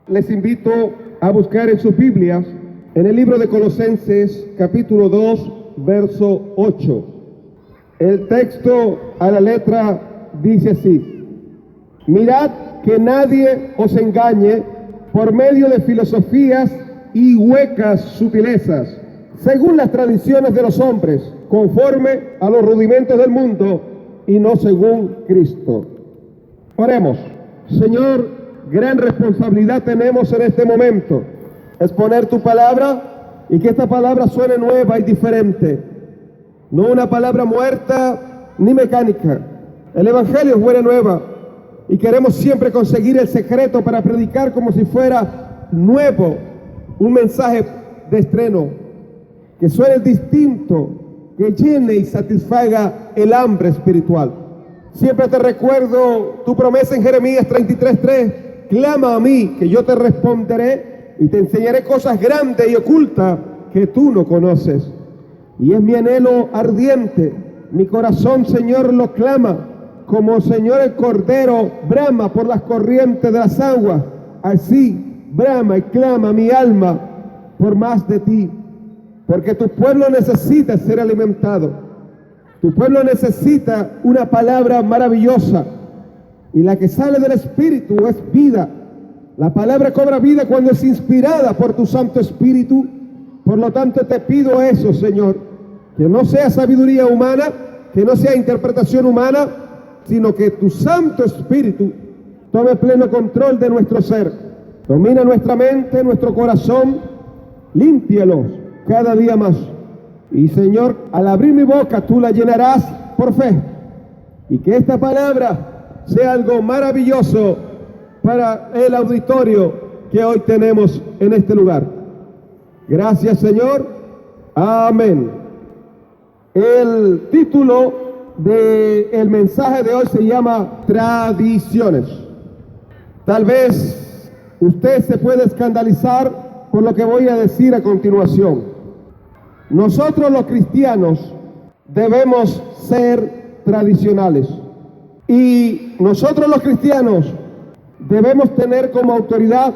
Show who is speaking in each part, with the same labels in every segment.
Speaker 1: Les invito a buscar en sus Biblias, en el libro de Colosenses, capítulo 2, verso 8. El texto a la letra dice así: mirad que nadie os engañe por medio de filosofías y huecas sutilezas, según las tradiciones de los hombres, conforme a los rudimentos del mundo y no según Cristo. Oremos. Señor, gran responsabilidad tenemos en este momento, exponer tu palabra y que esta palabra suene nueva y diferente, no una palabra muerta ni mecánica. El Evangelio es buena nueva y queremos siempre conseguir el secreto para predicar como si fuera nuevo, un mensaje de estreno, que suene distinto, que llene y satisfaga el hambre espiritual. Siempre te recuerdo tu promesa en Jeremías 33:3: clama a mí, que yo te responderé y te enseñaré cosas grandes y ocultas que tú no conoces. Y es mi anhelo ardiente, mi corazón, Señor, lo clama, como, Señor, el cordero brama por las corrientes de las aguas, así brama y clama mi alma por más de ti, porque tu pueblo necesita ser alimentado. Tu pueblo necesita una palabra maravillosa, y la que sale del Espíritu es vida. La palabra cobra vida cuando es inspirada por tu Santo Espíritu. Por lo tanto, te pido eso, Señor, que no sea sabiduría humana, que no sea interpretación humana, sino que tu Santo Espíritu tome pleno control de nuestro ser. Domina nuestra mente, nuestro corazón, límpialos cada día más. Y, Señor, al abrir mi boca, tú la llenarás por fe. Y que esta palabra sea algo maravilloso para el auditorio que hoy tenemos en este lugar. Gracias, Señor. Amén. El título del mensaje de hoy se llama Tradiciones. Tal vez usted se puede escandalizar por lo que voy a decir a continuación. Nosotros los cristianos debemos ser tradicionales. Y nosotros los cristianos debemos tener como autoridad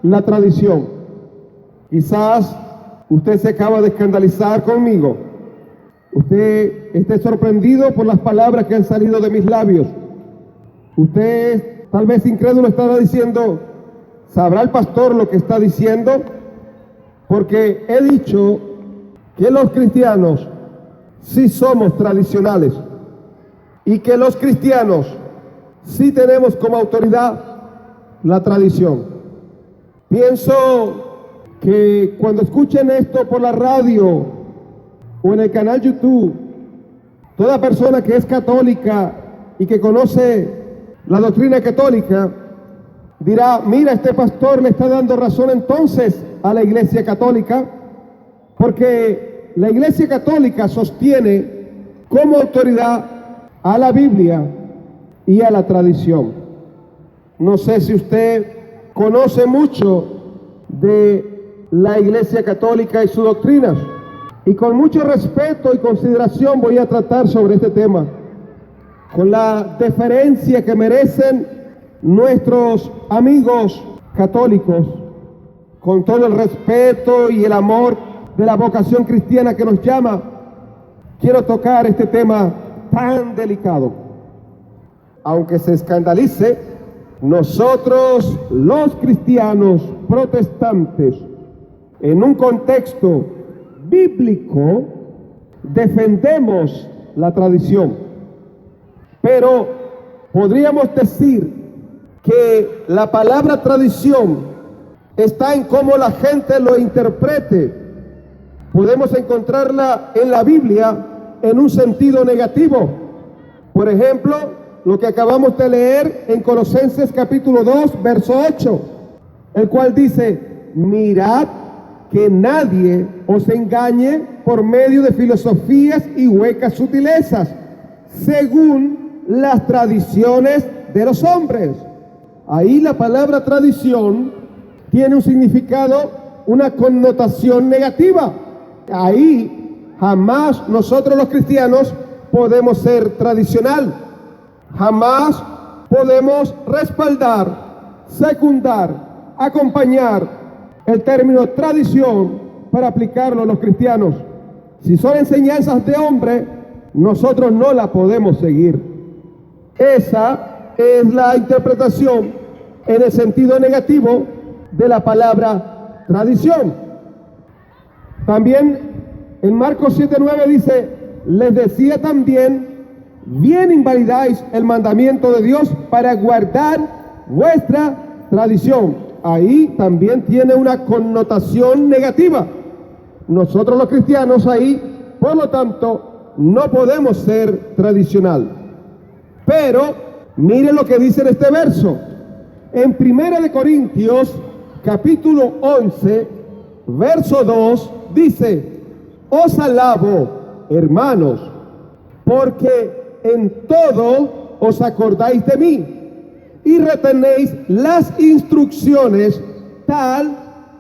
Speaker 1: la tradición. Quizás usted se acaba de escandalizar conmigo. Usted esté sorprendido por las palabras que han salido de mis labios. Usted tal vez incrédulo estará diciendo: ¿sabrá el pastor lo que está diciendo? Porque he dicho que los cristianos sí somos tradicionales y que los cristianos sí tenemos como autoridad la tradición. Pienso que cuando escuchen esto por la radio o en el canal YouTube, toda persona que es católica y que conoce la doctrina católica dirá: mira, este pastor le está dando razón entonces a la Iglesia Católica, porque la Iglesia Católica sostiene como autoridad a la Biblia y a la tradición. No sé si usted conoce mucho de la Iglesia Católica y sus doctrinas, y con mucho respeto y consideración voy a tratar sobre este tema, con la deferencia que merecen nuestros amigos católicos, con todo el respeto y el amor de la vocación cristiana que nos llama. Quiero tocar este tema tan delicado. Aunque se escandalice, nosotros los cristianos protestantes, en un contexto bíblico, defendemos la tradición. Pero podríamos decir que la palabra tradición está en cómo la gente lo interprete. Podemos encontrarla en la Biblia en un sentido negativo. Por ejemplo, lo que acabamos de leer en Colosenses capítulo 2, verso 8, el cual dice: mirad que nadie os engañe por medio de filosofías y huecas sutilezas, según las tradiciones de los hombres. Ahí la palabra tradición tiene un significado una connotación negativa. Ahí jamás nosotros los cristianos podemos ser tradicional. Jamás podemos respaldar, secundar, acompañar el término tradición para aplicarlo a los cristianos. Si son enseñanzas de hombre, nosotros no la podemos seguir. Esa es la interpretación en el sentido negativo de la palabra tradición. También en Marcos 7:9 dice, les decía también, bien invalidáis el mandamiento de Dios para guardar vuestra tradición. Ahí también tiene una connotación negativa. Nosotros los cristianos ahí, por lo tanto, no podemos ser tradicional. Pero, mire lo que dice en este verso. En 1 Corintios, capítulo 11, verso 2, dice, os alabo, hermanos, porque en todo os acordáis de mí y retenéis las instrucciones tal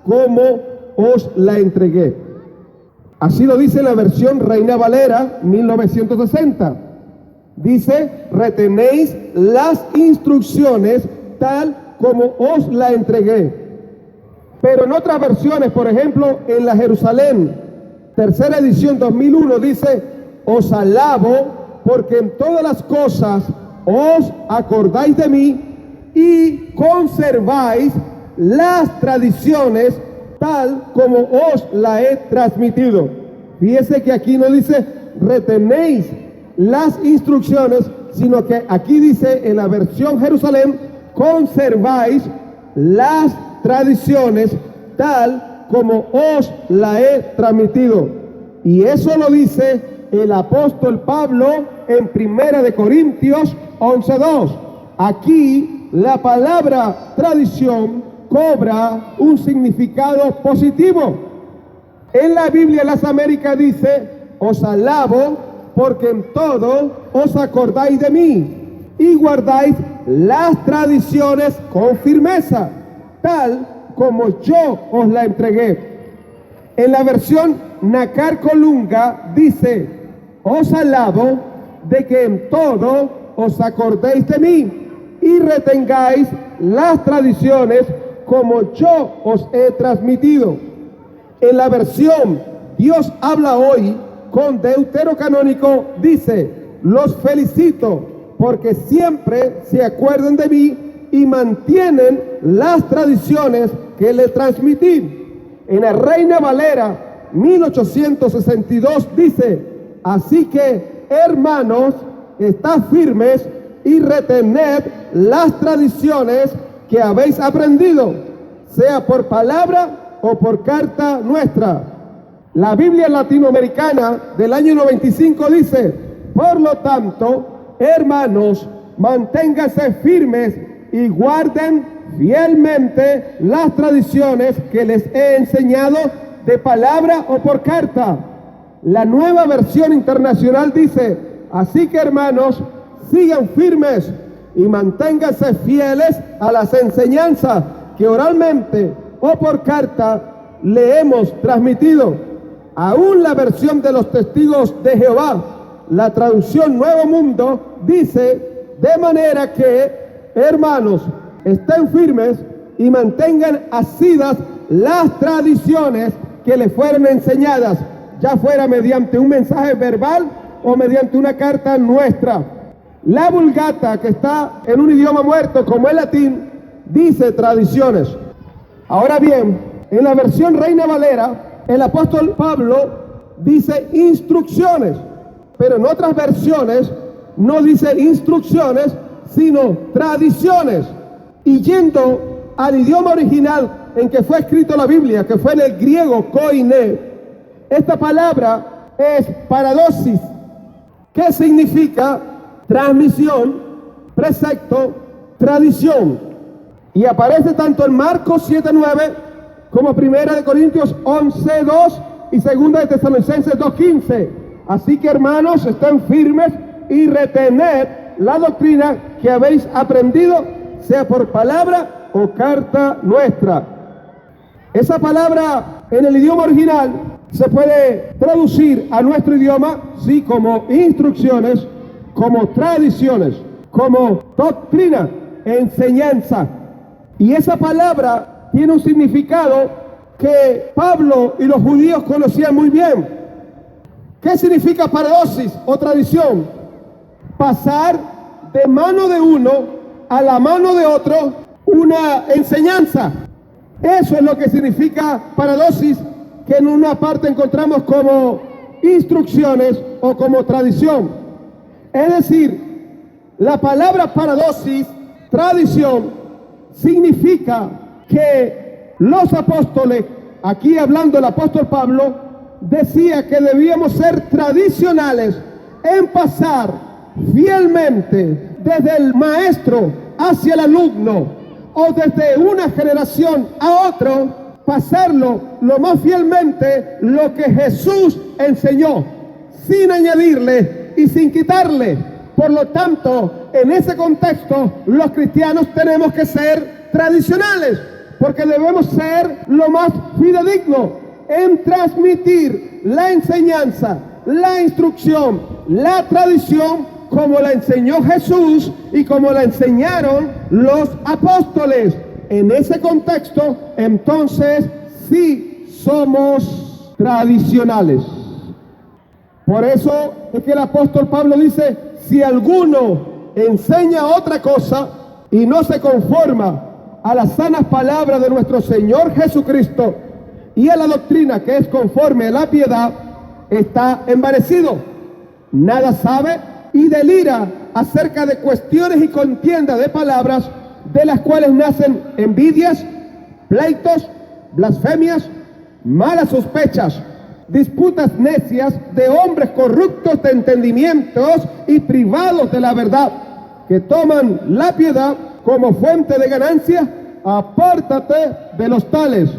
Speaker 1: como os la entregué. Así lo dice la versión Reina Valera 1960. Dice, retenéis las instrucciones tal como os la entregué. Pero en otras versiones, por ejemplo, en la Jerusalén, tercera edición 2001, dice, os alabo porque en todas las cosas os acordáis de mí y conserváis las tradiciones tal como os la he transmitido. Fíjese que aquí no dice retenéis las instrucciones, sino que aquí dice en la versión Jerusalén, conserváis las tradiciones tal como os la he transmitido. Y eso lo dice el apóstol Pablo en 1 Corintios 11:2. Aquí la palabra tradición cobra un significado positivo. En la Biblia de las Américas dice, os alabo porque en todo os acordáis de mí y guardáis las tradiciones con firmeza, tal como yo os la entregué. En la versión Nácar Colunga dice, os alabo de que en todo os acordéis de mí y retengáis las tradiciones como yo os he transmitido. En la versión Dios habla hoy con Deuterocanónico dice, los felicito porque siempre se acuerdan de mí y mantienen las tradiciones que les transmití. En la Reina Valera 1862 dice, así que hermanos, estad firmes y retened las tradiciones que habéis aprendido, sea por palabra o por carta nuestra. La Biblia latinoamericana del año 95 dice, por lo tanto, hermanos, manténganse firmes y guarden fielmente las tradiciones que les he enseñado de palabra o por carta. La Nueva Versión Internacional dice, así que hermanos, sigan firmes y manténganse fieles a las enseñanzas que oralmente o por carta le hemos transmitido. Aún la versión de los Testigos de Jehová, la traducción Nuevo Mundo, dice, de manera que, hermanos, estén firmes y mantengan asidas las tradiciones que les fueron enseñadas, ya fuera mediante un mensaje verbal o mediante una carta nuestra. La Vulgata, que está en un idioma muerto como el latín, dice tradiciones. Ahora bien, en la versión Reina Valera, el apóstol Pablo dice instrucciones, pero en otras versiones no dice instrucciones, sino tradiciones. Y yendo al idioma original en que fue escrito la Biblia, que fue en el griego koiné, esta palabra es paradosis, que significa transmisión, precepto, tradición. Y aparece tanto en Marcos 7:9 como 1 Corintios 11:2 y 2 Tesalonicenses 2:15. Así que hermanos, estén firmes y retened la doctrina que habéis aprendido, sea por palabra o carta nuestra. Esa palabra en el idioma original se puede traducir a nuestro idioma, sí, como instrucciones, como tradiciones, como doctrina, enseñanza. Y esa palabra tiene un significado que Pablo y los judíos conocían muy bien. ¿Qué significa paradosis o tradición? Pasar de mano de uno a la mano de otro una enseñanza. Eso es lo que significa paradosis, que en una parte encontramos como instrucciones o como tradición. Es decir, la palabra paradosis, tradición, significa que los apóstoles, aquí hablando el apóstol Pablo, decía que debíamos ser tradicionales en pasar fielmente desde el maestro hacia el alumno, o desde una generación a otro, pasarlo lo más fielmente lo que Jesús enseñó, sin añadirle y sin quitarle. Por lo tanto, en ese contexto, los cristianos tenemos que ser tradicionales, porque debemos ser lo más fidedigno en transmitir la enseñanza, la instrucción, la tradición, como la enseñó Jesús y como la enseñaron los apóstoles. En ese contexto, entonces, sí somos tradicionales. Por eso es que el apóstol Pablo dice, si alguno enseña otra cosa y no se conforma a las sanas palabras de nuestro Señor Jesucristo y a la doctrina que es conforme a la piedad, está envanecido, nada sabe y delira acerca de cuestiones y contienda de palabras, de las cuales nacen envidias, pleitos, blasfemias, malas sospechas, disputas necias de hombres corruptos de entendimientos y privados de la verdad, que toman la piedad como fuente de ganancia. Apártate de los tales.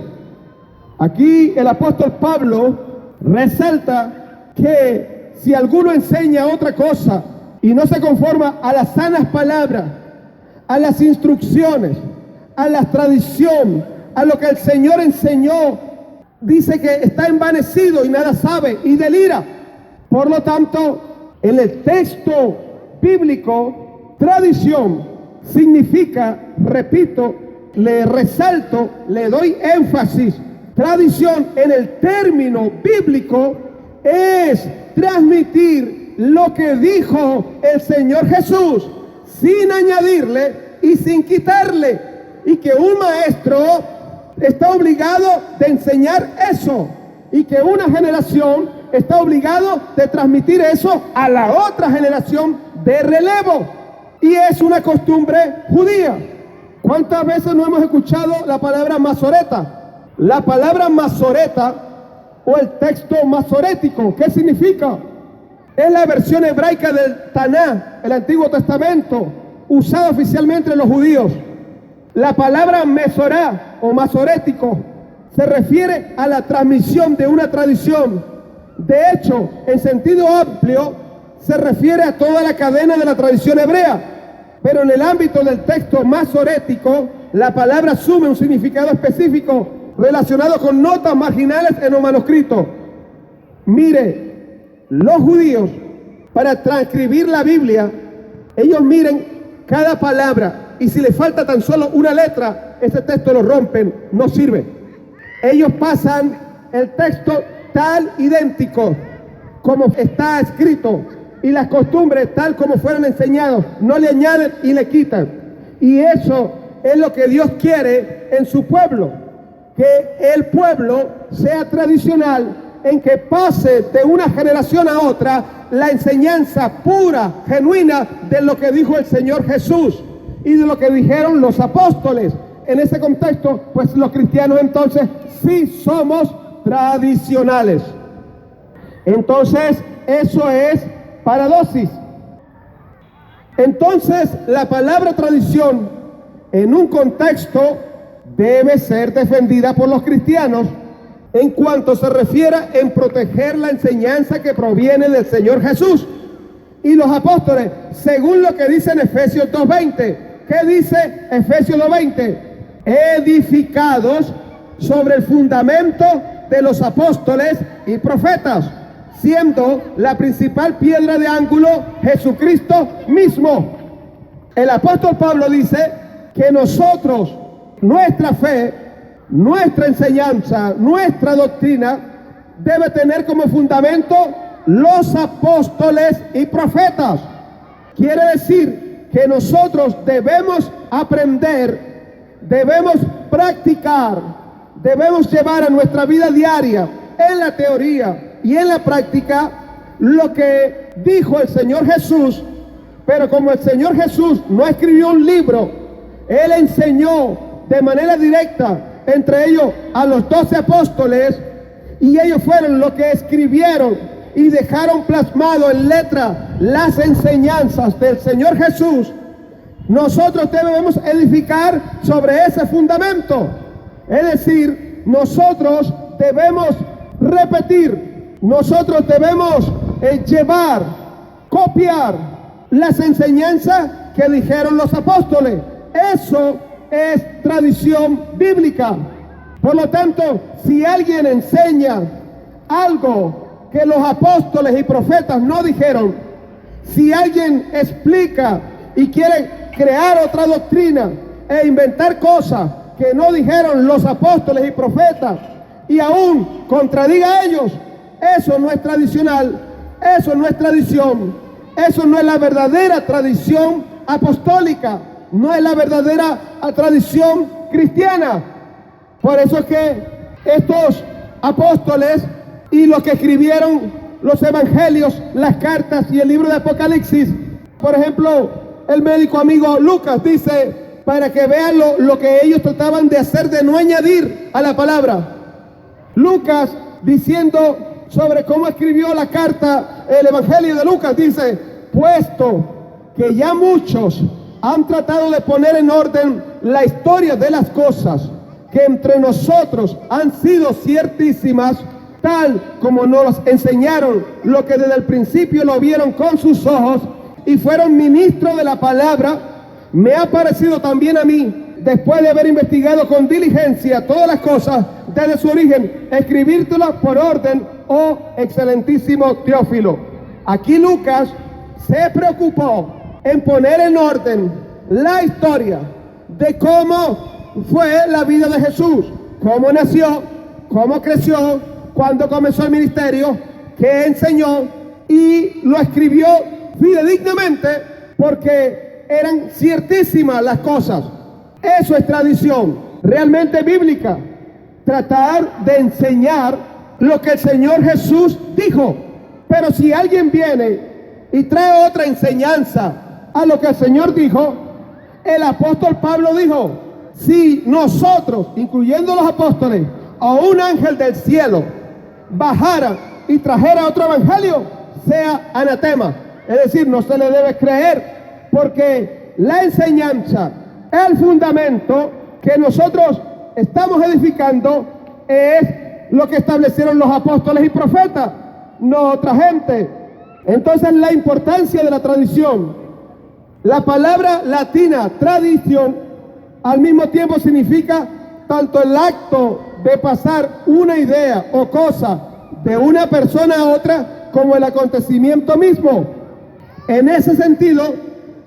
Speaker 1: Aquí el apóstol Pablo resalta que si alguno enseña otra cosa y no se conforma a las sanas palabras, a las instrucciones, a la tradición, a lo que el Señor enseñó, dice que está envanecido y nada sabe y delira. Por lo tanto, en el texto bíblico, tradición significa, repito, le resalto, le doy énfasis, tradición en el término bíblico es transmitir lo que dijo el Señor Jesús, sin añadirle y sin quitarle, y que un maestro está obligado de enseñar eso, y que una generación está obligado de transmitir eso a la otra generación de relevo, y es una costumbre judía. ¿Cuántas veces no hemos escuchado la palabra masoreta? La palabra masoreta o el texto masorético, ¿qué significa? Es la versión hebraica del Taná, el Antiguo Testamento, usada oficialmente en los judíos. La palabra mesorá o masorético se refiere a la transmisión de una tradición. De hecho, en sentido amplio, se refiere a toda la cadena de la tradición hebrea. Pero en el ámbito del texto masorético, la palabra asume un significado específico relacionado con notas marginales en los manuscritos. Mire, los judíos, para transcribir la Biblia, ellos miren cada palabra, y si le falta tan solo una letra, ese texto lo rompen, no sirve. Ellos pasan el texto tal idéntico como está escrito, y las costumbres tal como fueron enseñados, no le añaden y le quitan. Y eso es lo que Dios quiere en su pueblo, que el pueblo sea tradicional, en que pase de una generación a otra la enseñanza pura, genuina de lo que dijo el Señor Jesús y de lo que dijeron los apóstoles. En ese contexto, pues los cristianos entonces sí somos tradicionales. Entonces, eso es paradosis. Entonces, la palabra tradición en un contexto debe ser defendida por los cristianos en cuanto se refiere en proteger la enseñanza que proviene del Señor Jesús y los apóstoles, según lo que dice en Efesios 2:20. ¿Qué dice Efesios 2:20? Edificados sobre el fundamento de los apóstoles y profetas, siendo la principal piedra de ángulo Jesucristo mismo. El apóstol Pablo dice que nosotros, nuestra fe, nuestra enseñanza, nuestra doctrina, debe tener como fundamento los apóstoles y profetas. Quiere decir que nosotros debemos aprender, debemos practicar, debemos llevar a nuestra vida diaria, en la teoría y en la práctica, lo que dijo el Señor Jesús. Pero como el Señor Jesús no escribió un libro, Él enseñó de manera directa, entre ellos a los 12 apóstoles, y ellos fueron los que escribieron y dejaron plasmado en letra las enseñanzas del Señor Jesús. Nosotros debemos edificar sobre ese fundamento. Es decir, nosotros debemos repetir, nosotros debemos llevar, copiar las enseñanzas que dijeron los apóstoles. Eso es tradición bíblica. Por lo tanto, si alguien enseña algo que los apóstoles y profetas no dijeron, si alguien explica y quiere crear otra doctrina e inventar cosas que no dijeron los apóstoles y profetas y aún contradiga a ellos, eso no es tradicional, eso no es tradición, eso no es la verdadera tradición apostólica, no es la verdadera tradición cristiana. Por eso es que estos apóstoles y los que escribieron los evangelios, las cartas y el libro de Apocalipsis, por ejemplo, el médico amigo Lucas dice, para que vean lo que ellos trataban de hacer, de no añadir a la palabra. Lucas, diciendo sobre cómo escribió la carta, el evangelio de Lucas, dice, puesto que ya muchos han tratado de poner en orden la historia de las cosas que entre nosotros han sido ciertísimas, tal como nos enseñaron lo que desde el principio lo vieron con sus ojos y fueron ministros de la palabra, me ha parecido también a mí, después de haber investigado con diligencia todas las cosas desde su origen, escribírtelas por orden, oh excelentísimo Teófilo. Aquí Lucas se preocupó en poner en orden la historia de cómo fue la vida de Jesús, cómo nació, cómo creció, cuándo comenzó el ministerio, qué enseñó, y lo escribió fidedignamente porque eran ciertísimas las cosas. Eso es tradición realmente bíblica, tratar de enseñar lo que el Señor Jesús dijo. Pero si alguien viene y trae otra enseñanza a lo que el Señor dijo, el apóstol Pablo dijo, si nosotros, incluyendo los apóstoles, o un ángel del cielo bajara y trajera otro evangelio, sea anatema. Es decir, no se le debe creer, porque la enseñanza, el fundamento que nosotros estamos edificando es lo que establecieron los apóstoles y profetas, no otra gente. Entonces, la importancia de la tradición. La palabra latina, tradición, al mismo tiempo significa tanto el acto de pasar una idea o cosa de una persona a otra, como el acontecimiento mismo. En ese sentido,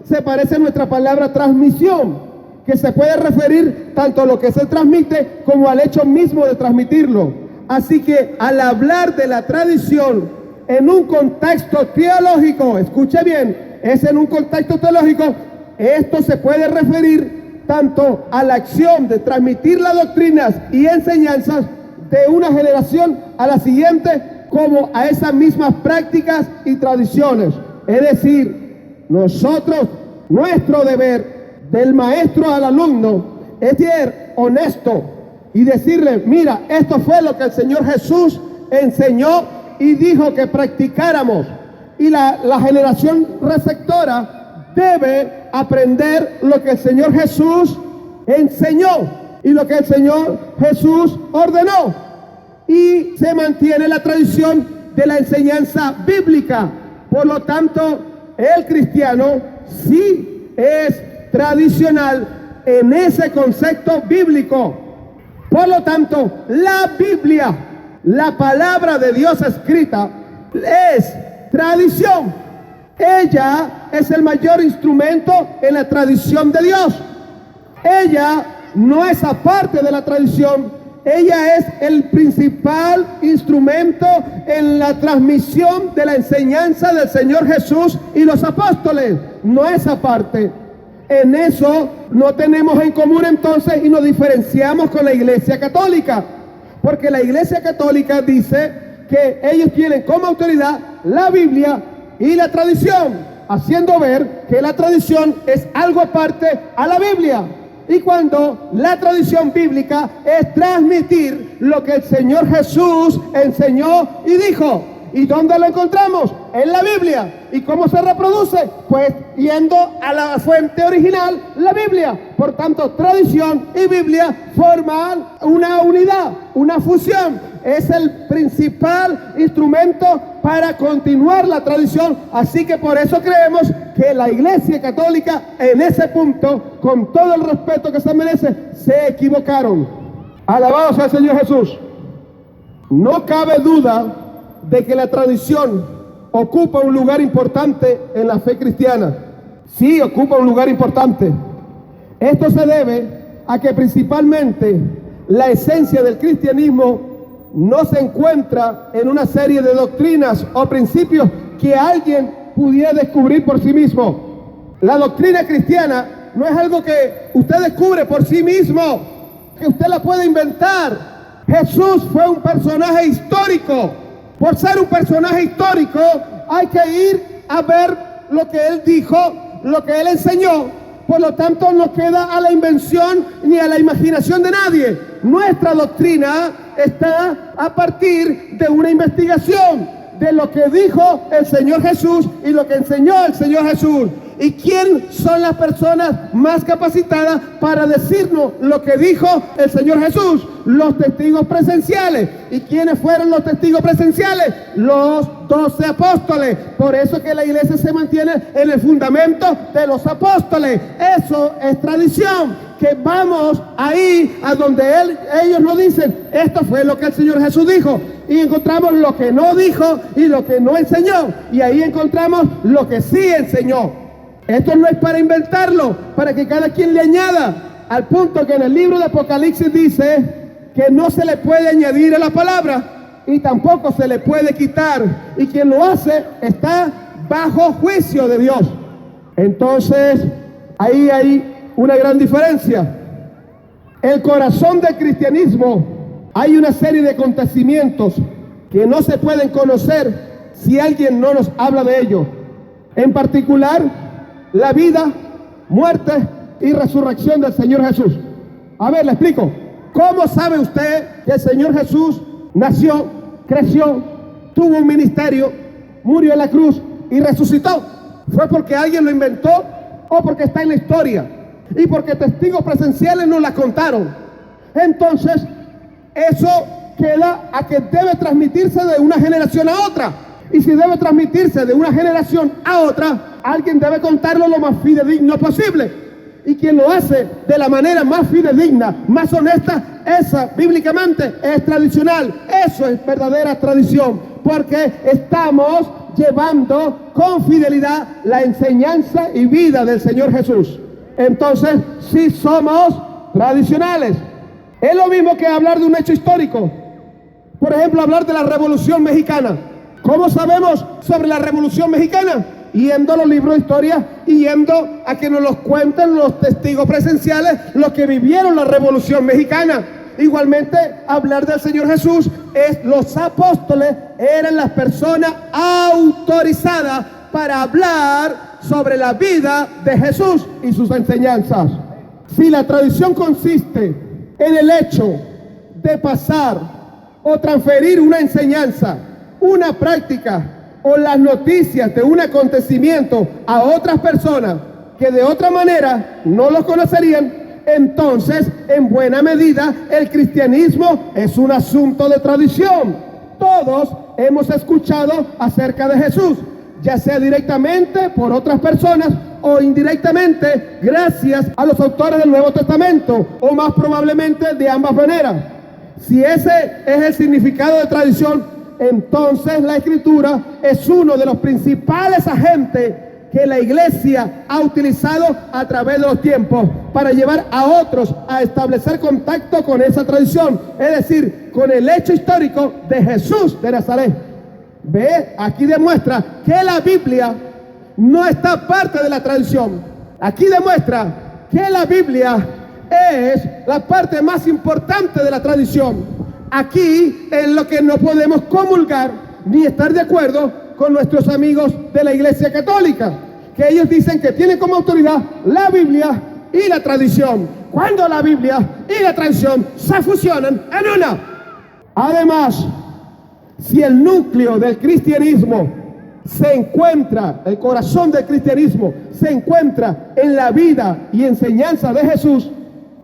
Speaker 1: se parece a nuestra palabra transmisión, que se puede referir tanto a lo que se transmite como al hecho mismo de transmitirlo. Así que al hablar de la tradición en un contexto teológico, escuche bien, es en un contexto teológico, esto se puede referir tanto a la acción de transmitir las doctrinas y enseñanzas de una generación a la siguiente, como a esas mismas prácticas y tradiciones. Es decir, nosotros, nuestro deber del maestro al alumno es ser honesto y decirle, mira, esto fue lo que el Señor Jesús enseñó y dijo que practicáramos. Y la generación receptora debe aprender lo que el Señor Jesús enseñó y lo que el Señor Jesús ordenó. Y se mantiene la tradición de la enseñanza bíblica. Por lo tanto, el cristiano sí es tradicional en ese concepto bíblico. Por lo tanto, la Biblia, la palabra de Dios escrita, es tradición. Ella es el mayor instrumento en la tradición de Dios. Ella no es aparte de la tradición. Ella es el principal instrumento en la transmisión de la enseñanza del Señor Jesús y los apóstoles. No es aparte. En eso no tenemos en común entonces y nos diferenciamos con la Iglesia Católica. Porque la Iglesia Católica dice que ellos tienen como autoridad la Biblia y la tradición, haciendo ver que la tradición es algo aparte a la Biblia. Y cuando la tradición bíblica es transmitir lo que el Señor Jesús enseñó y dijo. ¿Y dónde lo encontramos? En la Biblia. ¿Y cómo se reproduce? Pues yendo a la fuente original, la Biblia. Por tanto, tradición y Biblia forman una unidad, una fusión. Es el principal instrumento para continuar la tradición. Así que por eso creemos que la Iglesia Católica en ese punto, con todo el respeto que se merece, se equivocaron. Alabado sea el Señor Jesús. No cabe duda de que la tradición ocupa un lugar importante en la fe cristiana. Sí, ocupa un lugar importante. Esto se debe a que principalmente la esencia del cristianismo no se encuentra en una serie de doctrinas o principios que alguien pudiera descubrir por sí mismo. La doctrina cristiana no es algo que usted descubre por sí mismo, que usted la puede inventar. Jesús fue un personaje histórico. Por ser un personaje histórico, hay que ir a ver lo que él dijo, lo que él enseñó. Por lo tanto, no queda a la invención ni a la imaginación de nadie. Nuestra doctrina está a partir de una investigación de lo que dijo el Señor Jesús y lo que enseñó el Señor Jesús. ¿Y quién son las personas más capacitadas para decirnos lo que dijo el Señor Jesús? Los testigos presenciales. ¿Y quiénes fueron los testigos presenciales? Los 12 apóstoles. Por eso que la iglesia se mantiene en el fundamento de los apóstoles. Eso es tradición. Que vamos ahí a donde ellos nos dicen, esto fue lo que el Señor Jesús dijo. Y encontramos lo que no dijo y lo que no enseñó. Y ahí encontramos lo que sí enseñó. Esto no es para inventarlo, para que cada quien le añada, al punto que en el libro de Apocalipsis dice que no se le puede añadir a la palabra y tampoco se le puede quitar, y quien lo hace está bajo juicio de Dios. Entonces, ahí hay una gran diferencia. El corazón del cristianismo, hay una serie de acontecimientos que no se pueden conocer si alguien no nos habla de ellos. En particular, la vida, muerte y resurrección del Señor Jesús. A ver, le explico. ¿Cómo sabe usted que el Señor Jesús nació, creció, tuvo un ministerio, murió en la cruz y resucitó? ¿Fue porque alguien lo inventó o porque está en la historia? Y porque testigos presenciales nos la contaron. Entonces, eso queda a que debe transmitirse de una generación a otra. Y si debe transmitirse de una generación a otra, alguien debe contarlo lo más fidedigno posible. Y quien lo hace de la manera más fidedigna, más honesta, esa bíblicamente es tradicional. Eso es verdadera tradición, porque estamos llevando con fidelidad la enseñanza y vida del Señor Jesús. Entonces, sí somos tradicionales. Es lo mismo que hablar de un hecho histórico. Por ejemplo, hablar de la Revolución Mexicana. ¿Cómo sabemos sobre la Revolución Mexicana? Yendo a los libros de historia y yendo a que nos los cuenten los testigos presenciales, los que vivieron la Revolución Mexicana. Igualmente, hablar del Señor Jesús es los apóstoles eran las personas autorizadas para hablar sobre la vida de Jesús y sus enseñanzas. Si la tradición consiste en el hecho de pasar o transferir una enseñanza, una práctica o las noticias de un acontecimiento a otras personas que de otra manera no los conocerían, entonces en buena medida el cristianismo es un asunto de tradición. Todos hemos escuchado acerca de Jesús, ya sea directamente por otras personas o indirectamente gracias a los autores del Nuevo Testamento, o más probablemente de ambas maneras. Si ese es el significado de tradición, entonces la Escritura es uno de los principales agentes que la Iglesia ha utilizado a través de los tiempos para llevar a otros a establecer contacto con esa tradición, es decir, con el hecho histórico de Jesús de Nazaret. Ve, aquí demuestra que la Biblia no está parte de la tradición. Aquí demuestra que la Biblia es la parte más importante de la tradición. Aquí es lo que no podemos comulgar ni estar de acuerdo con nuestros amigos de la Iglesia Católica, que ellos dicen que tienen como autoridad la Biblia y la tradición, cuando la Biblia y la tradición se fusionan en una. Además, si el núcleo del cristianismo se encuentra, el corazón del cristianismo se encuentra en la vida y enseñanza de Jesús,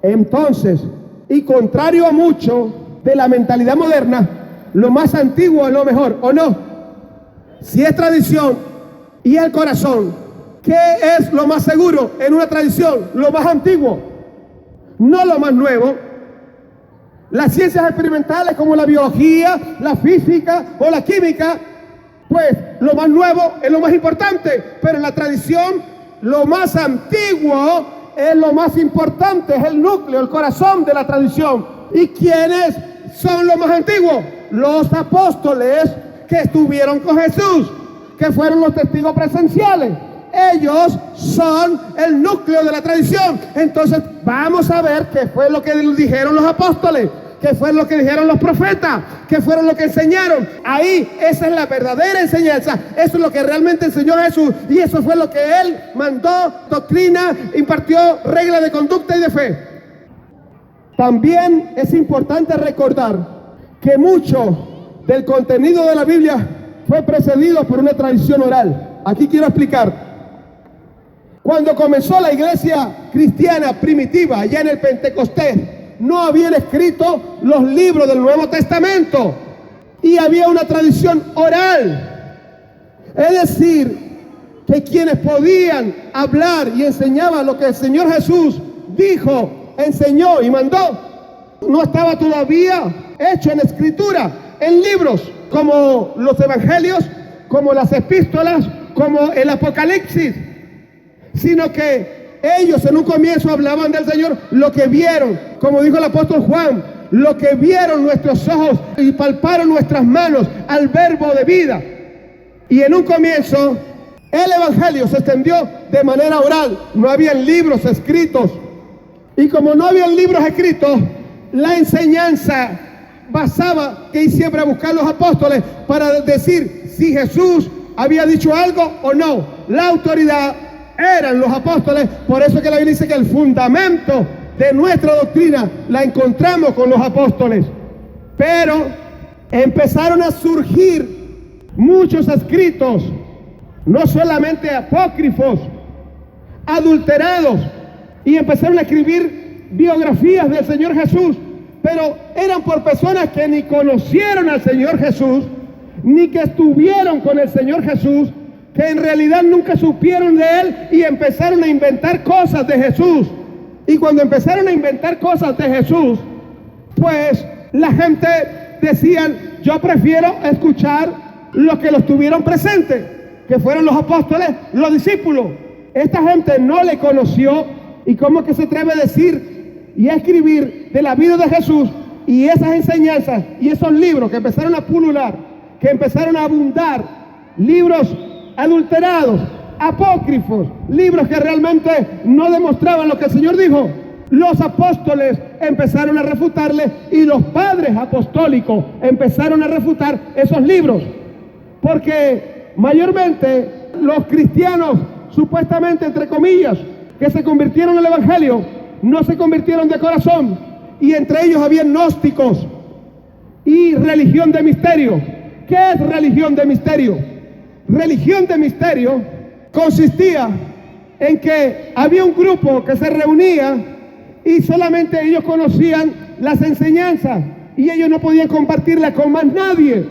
Speaker 1: entonces, y contrario a mucho de la mentalidad moderna, lo más antiguo es lo mejor, ¿o no? Si es tradición y el corazón, ¿qué es lo más seguro en una tradición? Lo más antiguo, no lo más nuevo. Las ciencias experimentales como la biología, la física o la química, pues lo más nuevo es lo más importante, pero en la tradición lo más antiguo es lo más importante, es el núcleo, el corazón de la tradición. ¿Y quiénes son los más antiguos? Los apóstoles que estuvieron con Jesús, que fueron los testigos presenciales. Ellos son el núcleo de la tradición. Entonces vamos a ver qué fue lo que dijeron los apóstoles, qué fue lo que dijeron los profetas, qué fueron lo que enseñaron. Ahí esa es la verdadera enseñanza. Eso es lo que realmente enseñó Jesús, y eso fue lo que Él mandó, doctrina, impartió reglas de conducta y de fe. También es importante recordar que mucho del contenido de la Biblia fue precedido por una tradición oral. Aquí quiero explicar. Cuando comenzó la iglesia cristiana primitiva, allá en el Pentecostés, no habían escrito los libros del Nuevo Testamento y había una tradición oral. Es decir, que quienes podían hablar y enseñaban lo que el Señor Jesús dijo, enseñó y mandó, no estaba todavía hecho en escritura, en libros como los evangelios, como las epístolas, como el Apocalipsis, sino que ellos en un comienzo hablaban del Señor lo que vieron, como dijo el apóstol Juan, lo que vieron nuestros ojos y palparon nuestras manos al verbo de vida. Y en un comienzo el evangelio se extendió de manera oral, no habían libros escritos. Y como no habían libros escritos, la enseñanza basaba que siempre a buscar los apóstoles para decir si Jesús había dicho algo o no. La autoridad eran los apóstoles. Por eso que la Biblia dice que el fundamento de nuestra doctrina la encontramos con los apóstoles. Pero empezaron a surgir muchos escritos, no solamente apócrifos, adulterados, y empezaron a escribir biografías del Señor Jesús, pero eran por personas que ni conocieron al Señor Jesús, ni que estuvieron con el Señor Jesús, que en realidad nunca supieron de Él, y empezaron a inventar cosas de Jesús. Y cuando empezaron a inventar cosas de Jesús, pues la gente decían, yo prefiero escuchar los que los tuvieron presentes, que fueron los apóstoles, los discípulos. Esta gente no le conoció, y cómo que se atreve a decir y a escribir de la vida de Jesús, y esas enseñanzas y esos libros que empezaron a pulular, que empezaron a abundar, libros adulterados, apócrifos, libros que realmente no demostraban lo que el Señor dijo. Los apóstoles empezaron a refutarle, y los padres apostólicos empezaron a refutar esos libros, porque mayormente los cristianos, supuestamente entre comillas, que se convirtieron al evangelio, no se convirtieron de corazón, y entre ellos había gnósticos y religión de misterio. ¿Qué es religión de misterio? Religión de misterio consistía en que había un grupo que se reunía y solamente ellos conocían las enseñanzas y ellos no podían compartirlas con más nadie,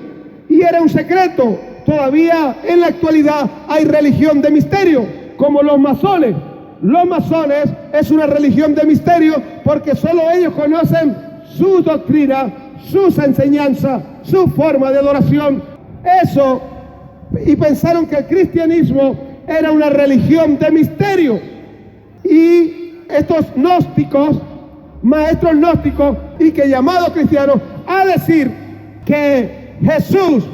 Speaker 1: y era un secreto. Todavía en la actualidad hay religión de misterio. como los masones. Los masones es una religión de misterio porque solo ellos conocen su doctrina, sus enseñanzas, su forma de adoración. Eso, y pensaron que el cristianismo era una religión de misterio. Y estos gnósticos, maestros gnósticos, y que llamados cristianos, a decir que Jesús,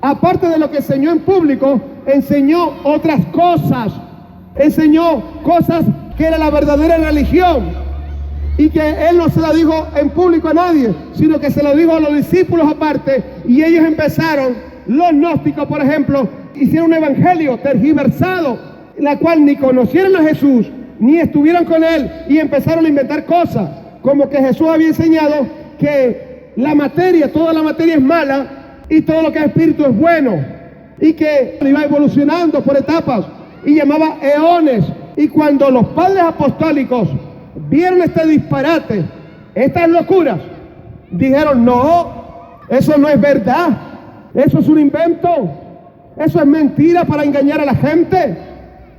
Speaker 1: aparte de lo que enseñó en público, enseñó otras cosas. Enseñó cosas que era la verdadera religión. Y que Él no se la dijo en público a nadie, sino que se lo dijo a los discípulos aparte. Y ellos empezaron, los gnósticos por ejemplo, hicieron un evangelio tergiversado, la cual ni conocieron a Jesús, ni estuvieron con Él, y empezaron a inventar cosas, como que Jesús había enseñado que la materia, toda la materia es mala, y todo lo que es espíritu es bueno, y que iba evolucionando por etapas, y llamaba eones. Y cuando los padres apostólicos vieron este disparate, estas locuras, dijeron: no, eso no es verdad, eso es un invento, eso es mentira para engañar a la gente.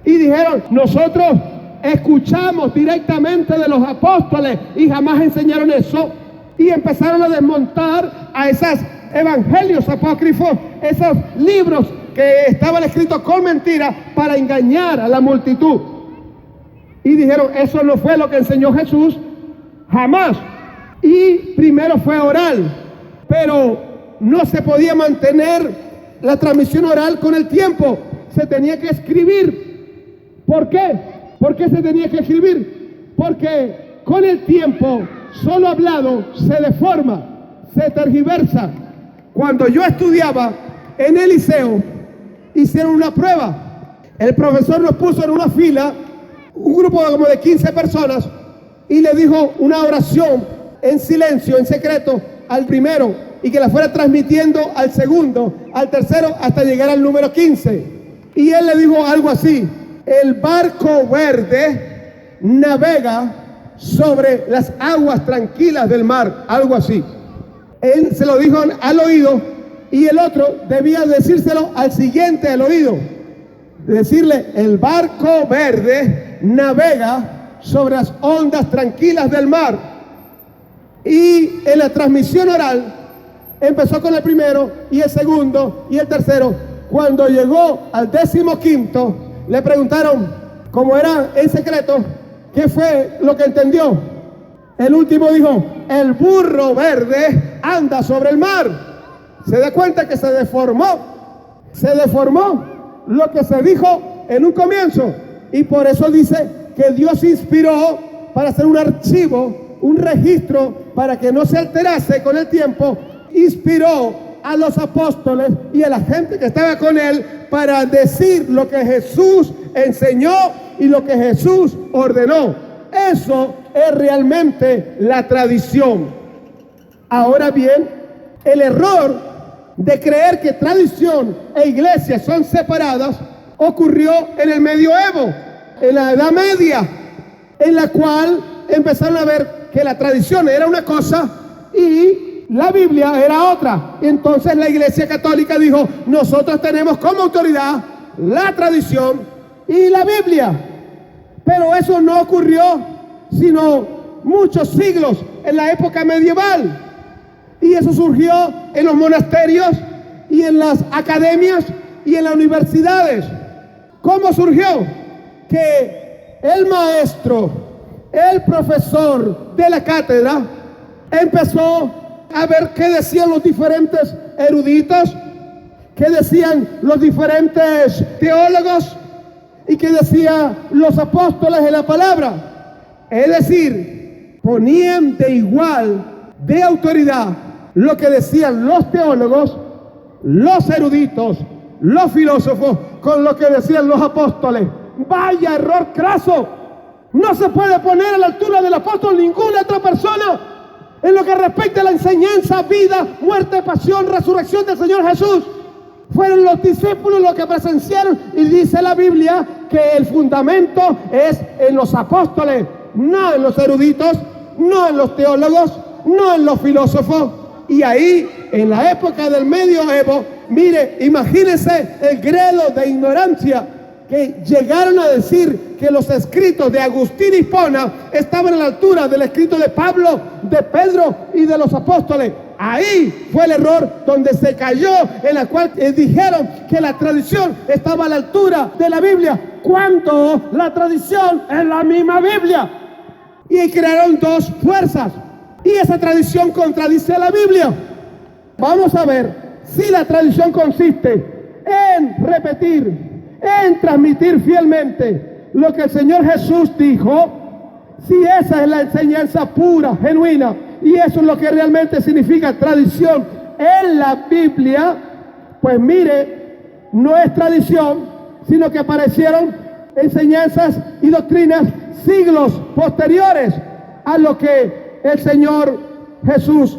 Speaker 1: Y dijeron: nosotros escuchamos directamente de los apóstoles y jamás enseñaron eso. Y empezaron a desmontar a esos evangelios apócrifos, esos libros que estaban escritos con mentiras para engañar a la multitud. Y dijeron: eso no fue lo que enseñó Jesús, jamás. Y primero fue oral, pero no se podía mantener la transmisión oral con el tiempo, se tenía que escribir. ¿Por qué? ¿Por qué se tenía que escribir? Porque con el tiempo, solo hablado se deforma, se tergiversa. Cuando yo estudiaba en el liceo, hicieron una prueba. El profesor nos puso en una fila, un grupo como de 15 personas, y le dijo una oración en silencio, en secreto, al primero, y que la fuera transmitiendo al segundo, al tercero, hasta llegar al número 15. Y él le dijo algo así: el barco verde navega sobre las aguas tranquilas del mar, algo así. Él se lo dijo al oído, y el otro debía decírselo al siguiente al oído. Decirle: el barco verde navega sobre las ondas tranquilas del mar. Y en la transmisión oral empezó con el primero y el segundo y el tercero. Cuando llegó al 15º, le preguntaron, como era en secreto, qué fue lo que entendió. El último dijo: el burro verde anda sobre el mar. Se da cuenta que se deformó lo que se dijo en un comienzo. Y por eso dice que Dios inspiró para hacer un archivo, un registro, para que no se alterase con el tiempo. Inspiró a los apóstoles y a la gente que estaba con él para decir lo que Jesús enseñó y lo que Jesús ordenó. Eso es realmente la tradición. Ahora bien, el error de creer que tradición e iglesia son separadas ocurrió en el medioevo, en la Edad Media, en la cual empezaron a ver que la tradición era una cosa y la Biblia era otra. Entonces la Iglesia Católica dijo: nosotros tenemos como autoridad la tradición y la Biblia. Pero eso no ocurrió sino muchos siglos en la época medieval. Y eso surgió en los monasterios y en las academias y en las universidades. ¿Cómo surgió? Que el maestro, el profesor de la cátedra, empezó a ver qué decían los diferentes eruditos, qué decían los diferentes teólogos y qué decían los apóstoles de la palabra. Es decir, ponían de igual de autoridad lo que decían los teólogos, los eruditos, los filósofos, con lo que decían los apóstoles. ¡Vaya error craso! No se puede poner a la altura del apóstol ninguna otra persona en lo que respecta a la enseñanza, vida, muerte, pasión, resurrección del Señor Jesús. Fueron los discípulos los que presenciaron, y dice la Biblia que el fundamento es en los apóstoles, no en los eruditos, no en los teólogos, no en los filósofos. Y ahí, en la época del medioevo, mire, imagínense el grado de ignorancia que llegaron a decir que los escritos de Agustín de Hipona estaban a la altura del escrito de Pablo, de Pedro y de los apóstoles. Ahí fue el error donde se cayó, en la cual dijeron que la tradición estaba a la altura de la Biblia, cuando la tradición es la misma Biblia. Y crearon dos fuerzas, y esa tradición contradice a la Biblia. Vamos a ver si la tradición consiste en repetir, en transmitir fielmente lo que el Señor Jesús dijo, si esa es la enseñanza pura, genuina, y eso es lo que realmente significa tradición en la Biblia, pues mire, no es tradición, sino que aparecieron enseñanzas y doctrinas siglos posteriores a lo que el Señor Jesús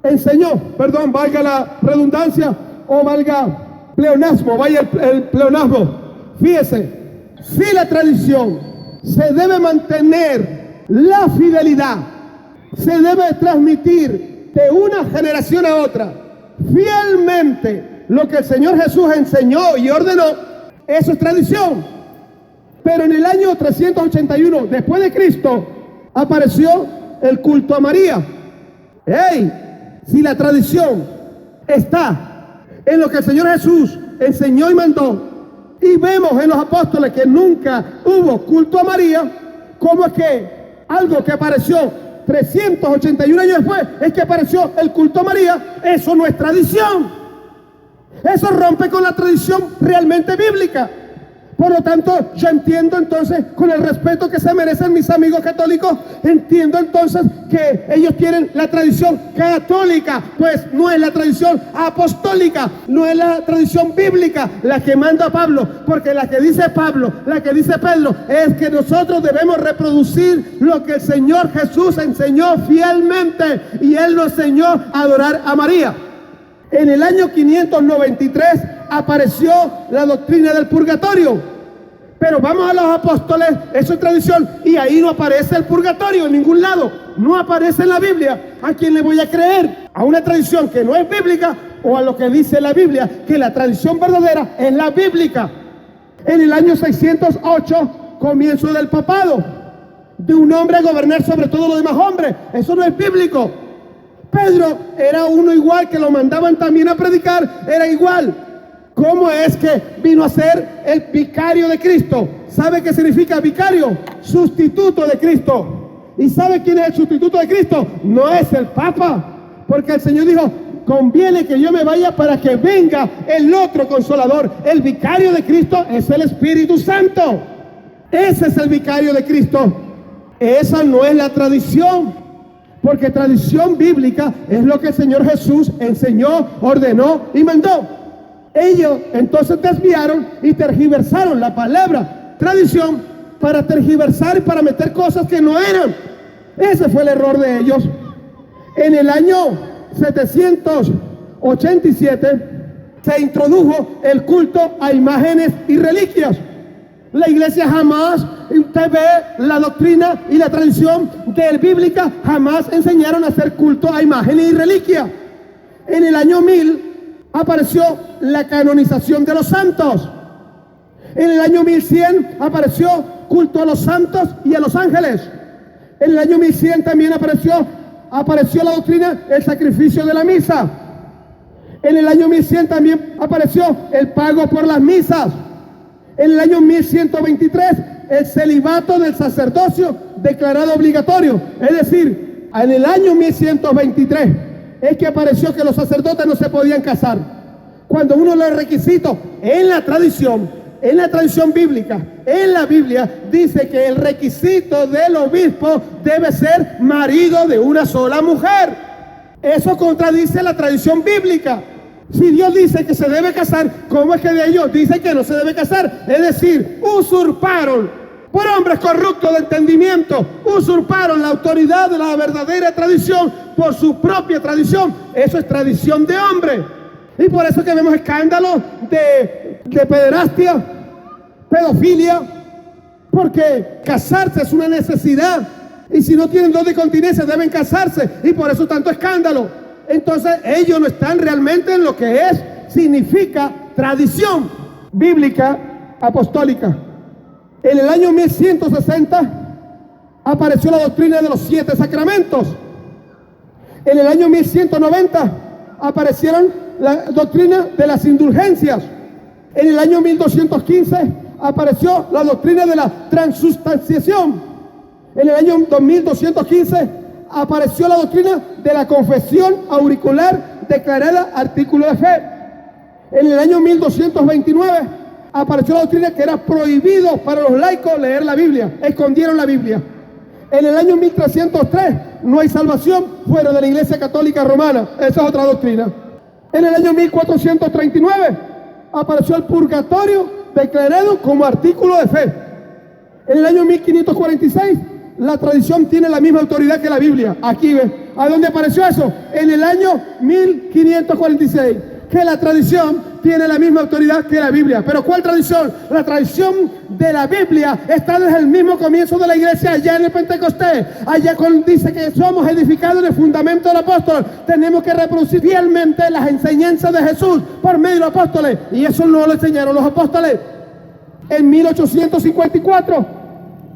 Speaker 1: enseñó. Perdón, valga la redundancia o valga pleonasmo, vaya el pleonasmo. Fíjese, si la tradición se debe mantener, la fidelidad se debe transmitir de una generación a otra fielmente lo que el Señor Jesús enseñó y ordenó, eso es tradición. Pero en el año 381 después de Cristo apareció el culto a María. Si la tradición está en lo que el Señor Jesús enseñó y mandó, y vemos en los apóstoles que nunca hubo culto a María, ¿cómo es que algo que apareció 381 años después es que apareció el culto a María? Eso no es tradición. Eso rompe con la tradición realmente bíblica. Por lo tanto, yo entiendo entonces, con el respeto que se merecen mis amigos católicos, entiendo entonces que ellos tienen la tradición católica, pues no es la tradición apostólica, no es la tradición bíblica la que manda Pablo, porque la que dice Pablo, la que dice Pedro, es que nosotros debemos reproducir lo que el Señor Jesús enseñó fielmente, y Él nos enseñó a adorar a María. En el año 593 apareció la doctrina del purgatorio. Pero vamos a los apóstoles, eso es tradición, y ahí no aparece el purgatorio en ningún lado. No aparece en la Biblia. ¿A quién le voy a creer? ¿A una tradición que no es bíblica o a lo que dice la Biblia? Que la tradición verdadera es la bíblica. En el año 608, comienzo del papado, de un hombre a gobernar sobre todos los demás hombres. Eso no es bíblico. Pedro era uno igual, que lo mandaban también a predicar, era igual. ¿Cómo es que vino a ser el vicario de Cristo? ¿Sabe qué significa vicario? Sustituto de Cristo. ¿Y sabe quién es el sustituto de Cristo? No es el Papa, porque el Señor dijo, conviene que yo me vaya para que venga el otro consolador. El vicario de Cristo es el Espíritu Santo. Ese es el vicario de Cristo. Esa no es la tradición, porque tradición bíblica es lo que el Señor Jesús enseñó, ordenó y mandó. Ellos entonces desviaron y tergiversaron la palabra tradición para tergiversar y para meter cosas que no eran. Ese fue el error de ellos. En el año 787 se introdujo el culto a imágenes y reliquias. La iglesia jamás, usted ve la doctrina y la tradición de bíblica, jamás enseñaron a hacer culto a imágenes y reliquias. En el año 1000 apareció la canonización de los santos. En el año 1100 apareció culto a los santos y a los ángeles. En el año 1100 también apareció la doctrina del sacrificio de la misa. En el año 1100 también apareció el pago por las misas. En el año 1123 el celibato del sacerdocio declarado obligatorio. Es decir, en el año 1123 es que apareció que los sacerdotes no se podían casar. Cuando uno lee los requisitos en la tradición bíblica, en la Biblia, dice que el requisito del obispo debe ser marido de una sola mujer. Eso contradice la tradición bíblica. Si Dios dice que se debe casar, ¿cómo es que de ellos dice que no se debe casar? Es decir, usurparon. Por hombres corruptos de entendimiento, usurparon la autoridad de la verdadera tradición por su propia tradición. Eso es tradición de hombre. Y por eso que vemos escándalos de pederastia, pedofilia, porque casarse es una necesidad. Y si no tienen don de continencia, deben casarse. Y por eso tanto escándalo. Entonces ellos no están realmente en lo que significa tradición bíblica apostólica. En el año 1160 apareció la doctrina de los 7 sacramentos. En el año 1190 aparecieron la doctrina de las indulgencias. En el año 1215 apareció la doctrina de la transustanciación. En el año 2215 apareció la doctrina de la confesión auricular declarada artículo de fe. En el año 1229 apareció la doctrina que era prohibido para los laicos leer la Biblia. Escondieron la Biblia. En el año 1303 no hay salvación fuera de la Iglesia Católica Romana. Esa es otra doctrina. En el año 1439 apareció el purgatorio declarado como artículo de fe. En el año 1546 la tradición tiene la misma autoridad que la Biblia. Aquí ve. ¿A dónde apareció eso? En el año 1546. Que la tradición tiene la misma autoridad que la Biblia. ¿Pero cuál tradición? La tradición de la Biblia está desde el mismo comienzo de la iglesia, allá en el Pentecostés. Allá cuando dice que somos edificados en el fundamento del apóstol. Tenemos que reproducir fielmente las enseñanzas de Jesús por medio de los apóstoles. Y eso no lo enseñaron los apóstoles. En 1854,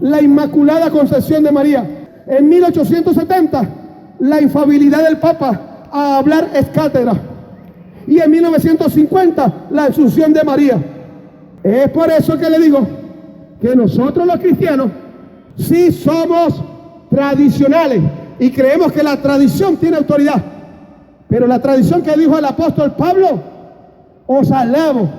Speaker 1: la Inmaculada Concepción de María. En 1870, la infalibilidad del Papa a hablar es cátedra. Y en 1950, la Asunción de María. Es por eso que le digo que nosotros los cristianos sí somos tradicionales y creemos que la tradición tiene autoridad. Pero la tradición que dijo el apóstol Pablo, os alabo,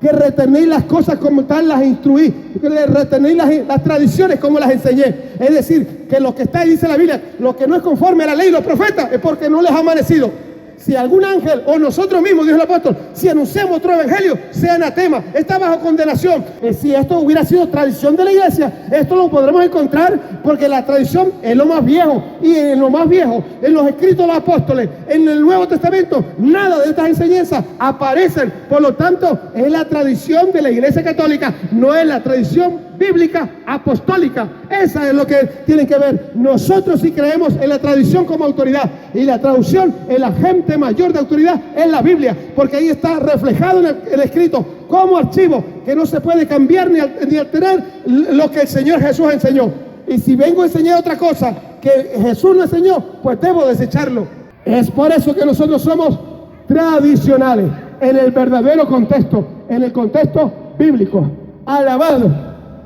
Speaker 1: que retenéis las cosas como tal las instruí, que retenéis las tradiciones como las enseñé. Es decir, que lo que está ahí dice la Biblia, lo que no es conforme a la ley y los profetas, es porque no les ha amanecido. Si algún ángel o nosotros mismos, dijo el apóstol, si anunciamos otro evangelio, sea anatema, está bajo condenación. Si esto hubiera sido tradición de la iglesia, esto lo podremos encontrar porque la tradición es lo más viejo. Y en lo más viejo, en los escritos de los apóstoles, en el Nuevo Testamento, nada de estas enseñanzas aparecen. Por lo tanto, es la tradición de la iglesia católica, no es la tradición bíblica apostólica. Esa es lo que tienen que ver. Nosotros sí creemos en la tradición como autoridad, y la traducción, el agente mayor de autoridad es la Biblia, porque ahí está reflejado en el escrito como archivo que no se puede cambiar ni alterar lo que el Señor Jesús enseñó. Y si vengo a enseñar otra cosa que Jesús no enseñó, pues debo desecharlo. Es por eso que nosotros somos tradicionales en el verdadero contexto, en el contexto bíblico. Alabado,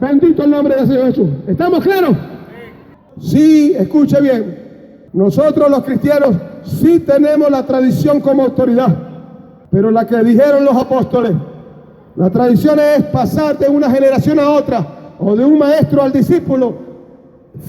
Speaker 1: bendito el nombre del Señor Jesús. ¿Estamos claros? Sí, escuche bien. Nosotros los cristianos sí tenemos la tradición como autoridad, pero la que dijeron los apóstoles, la tradición es pasar de una generación a otra, o de un maestro al discípulo,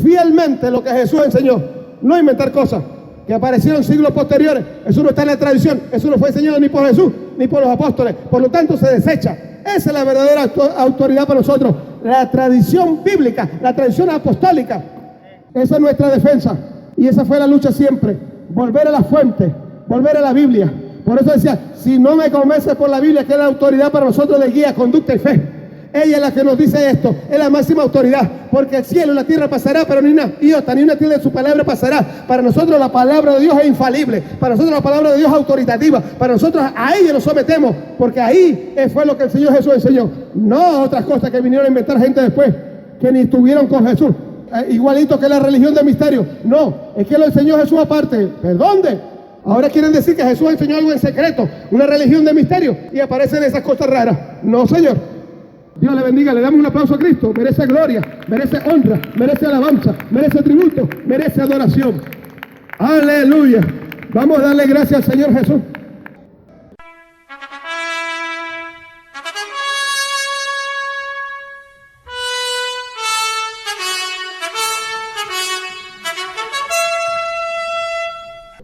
Speaker 1: fielmente lo que Jesús enseñó, no inventar cosas que aparecieron en siglos posteriores. Eso no está en la tradición, eso no fue enseñado ni por Jesús ni por los apóstoles, por lo tanto se desecha. Esa es la verdadera autoridad para nosotros, la tradición bíblica, la tradición apostólica. Esa es nuestra defensa. Y esa fue la lucha siempre, volver a la fuente, volver a la Biblia. Por eso decía, si no me convences por la Biblia, que es la autoridad para nosotros de guía, conducta y fe. Ella es la que nos dice esto, es la máxima autoridad, porque el cielo y la tierra pasará, pero ni una iota, ni una tilde de su palabra pasará. Para nosotros la palabra de Dios es infalible, para nosotros la palabra de Dios es autoritativa, para nosotros a ella nos sometemos, porque ahí fue lo que el Señor Jesús enseñó, no otras cosas que vinieron a inventar gente después, que ni estuvieron con Jesús. Igualito que la religión de misterio. No, es que lo enseñó Jesús aparte. ¿De dónde? Ahora quieren decir que Jesús enseñó algo en secreto, una religión de misterio, y aparecen esas cosas raras. No, Señor. Dios le bendiga, le damos un aplauso a Cristo. Merece gloria, merece honra, merece alabanza, merece tributo, merece adoración. Aleluya. Vamos a darle gracias al Señor Jesús.